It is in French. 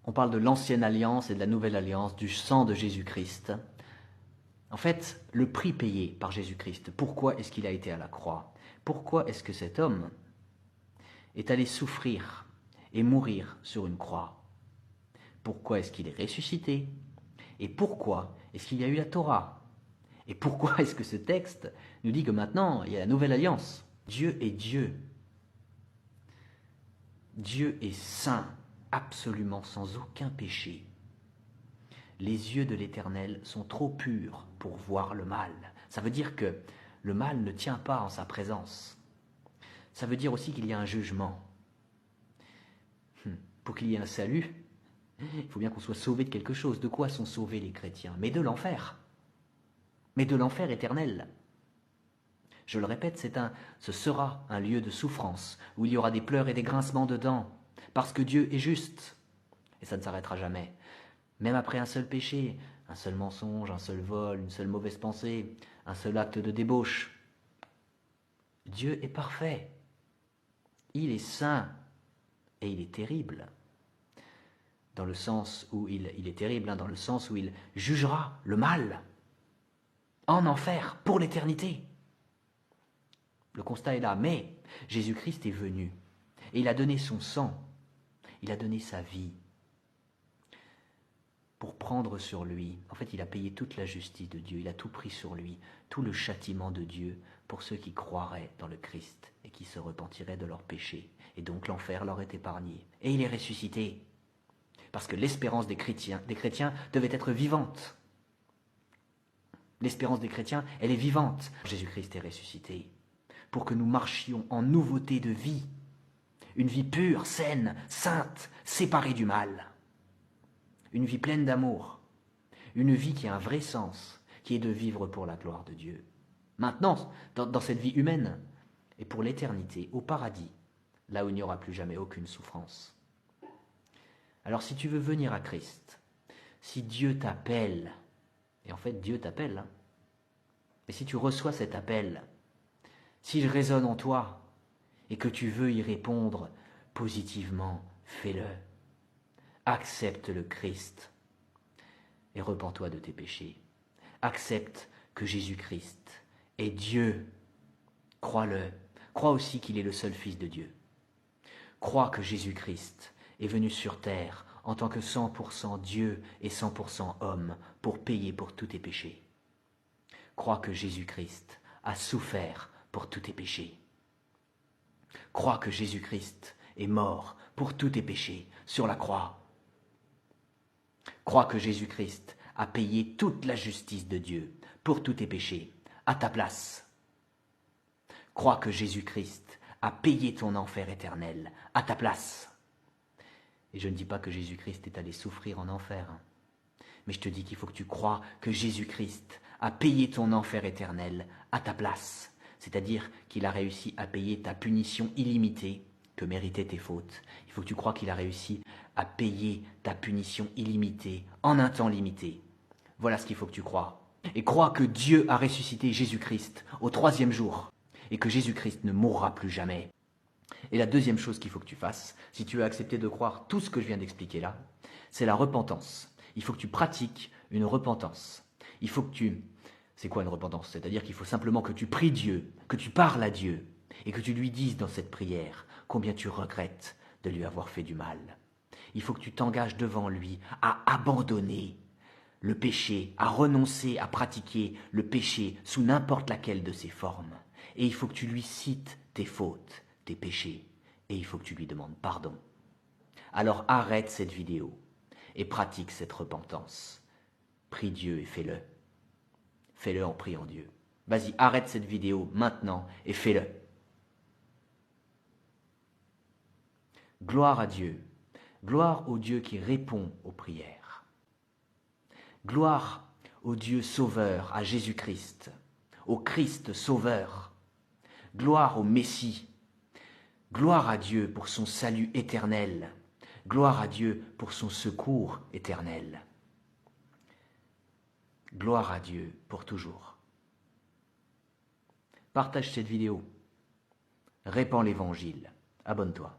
On parle de l'ancienne alliance et de la nouvelle alliance, du sang de Jésus-Christ. En fait, le prix payé par Jésus-Christ, pourquoi est-ce qu'il a été à la croix? Pourquoi est-ce que cet homme est allé souffrir et mourir sur une croix? Pourquoi est-ce qu'il est ressuscité? Et pourquoi est-ce qu'il y a eu la Torah? Et pourquoi est-ce que ce texte nous dit que maintenant, il y a la nouvelle alliance? Dieu est Dieu. Dieu est saint, absolument sans aucun péché. Les yeux de l'Éternel sont trop purs pour voir le mal. Ça veut dire que le mal ne tient pas en sa présence. Ça veut dire aussi qu'il y a un jugement. Pour qu'il y ait un salut, il faut bien qu'on soit sauvé de quelque chose. De quoi sont sauvés les chrétiens? Mais de l'enfer. Mais de l'enfer éternel. Je le répète, ce sera un lieu de souffrance, où il y aura des pleurs et des grincements de dents, parce que Dieu est juste. Et ça ne s'arrêtera jamais. Même après un seul péché, un seul mensonge, un seul vol, une seule mauvaise pensée, un seul acte de débauche. Dieu est parfait. Il est saint et il est terrible. Dans le sens où il est terrible, dans le sens où il jugera le mal en enfer pour l'éternité. Le constat est là, mais Jésus-Christ est venu et il a donné son sang, il a donné sa vie pour prendre sur lui. En fait, il a payé toute la justice de Dieu, il a tout pris sur lui, tout le châtiment de Dieu pour ceux qui croiraient dans le Christ et qui se repentiraient de leurs péchés. Et donc l'enfer leur est épargné. Et il est ressuscité, parce que l'espérance des chrétiens devait être vivante. L'espérance des chrétiens, elle est vivante. Jésus-Christ est ressuscité pour que nous marchions en nouveauté de vie, une vie pure, saine, sainte, séparée du mal. Une vie pleine d'amour, une vie qui a un vrai sens, qui est de vivre pour la gloire de Dieu. Maintenant, dans cette vie humaine, et pour l'éternité, au paradis, là où il n'y aura plus jamais aucune souffrance. Alors si tu veux venir à Christ, si Dieu t'appelle, et en fait Dieu t'appelle, mais si tu reçois cet appel, s'il résonne en toi, et que tu veux y répondre positivement, fais-le. Accepte le Christ et repens-toi de tes péchés. Accepte que Jésus-Christ est Dieu. Crois-le. Crois aussi qu'il est le seul Fils de Dieu. Crois que Jésus-Christ est venu sur terre en tant que 100% Dieu et 100% homme pour payer pour tous tes péchés. Crois que Jésus-Christ a souffert pour tous tes péchés. Crois que Jésus-Christ est mort pour tous tes péchés sur la croix. Crois que Jésus-Christ a payé toute la justice de Dieu pour tous tes péchés, à ta place. Crois que Jésus-Christ a payé ton enfer éternel, à ta place. Et je ne dis pas que Jésus-Christ est allé souffrir en enfer, mais je te dis qu'il faut que tu crois que Jésus-Christ a payé ton enfer éternel à ta place. C'est-à-dire qu'il a réussi à payer ta punition illimitée que méritaient tes fautes. Il faut que tu crois qu'il a réussi à payer ta punition illimitée en un temps limité. Voilà ce qu'il faut que tu crois. Et crois que Dieu a ressuscité Jésus-Christ au 3e jour et que Jésus-Christ ne mourra plus jamais. Et la deuxième chose qu'il faut que tu fasses, si tu veux accepter de croire tout ce que je viens d'expliquer là, c'est la repentance. Il faut que tu pratiques une repentance. Il faut que tu... C'est quoi une repentance? C'est-à-dire qu'il faut simplement que tu pries Dieu, que tu parles à Dieu et que tu lui dises dans cette prière combien tu regrettes de lui avoir fait du mal. Il faut que tu t'engages devant lui à abandonner le péché, à renoncer à pratiquer le péché sous n'importe laquelle de ses formes. Et il faut que tu lui cites tes fautes, tes péchés, et il faut que tu lui demandes pardon. Alors arrête cette vidéo et pratique cette repentance. Prie Dieu et fais-le. Fais-le en priant Dieu. Vas-y, arrête cette vidéo maintenant et fais-le. Gloire à Dieu. Gloire au Dieu qui répond aux prières. Gloire au Dieu sauveur, à Jésus-Christ, au Christ sauveur. Gloire au Messie. Gloire à Dieu pour son salut éternel. Gloire à Dieu pour son secours éternel. Gloire à Dieu pour toujours. Partage cette vidéo. Répands l'évangile. Abonne-toi.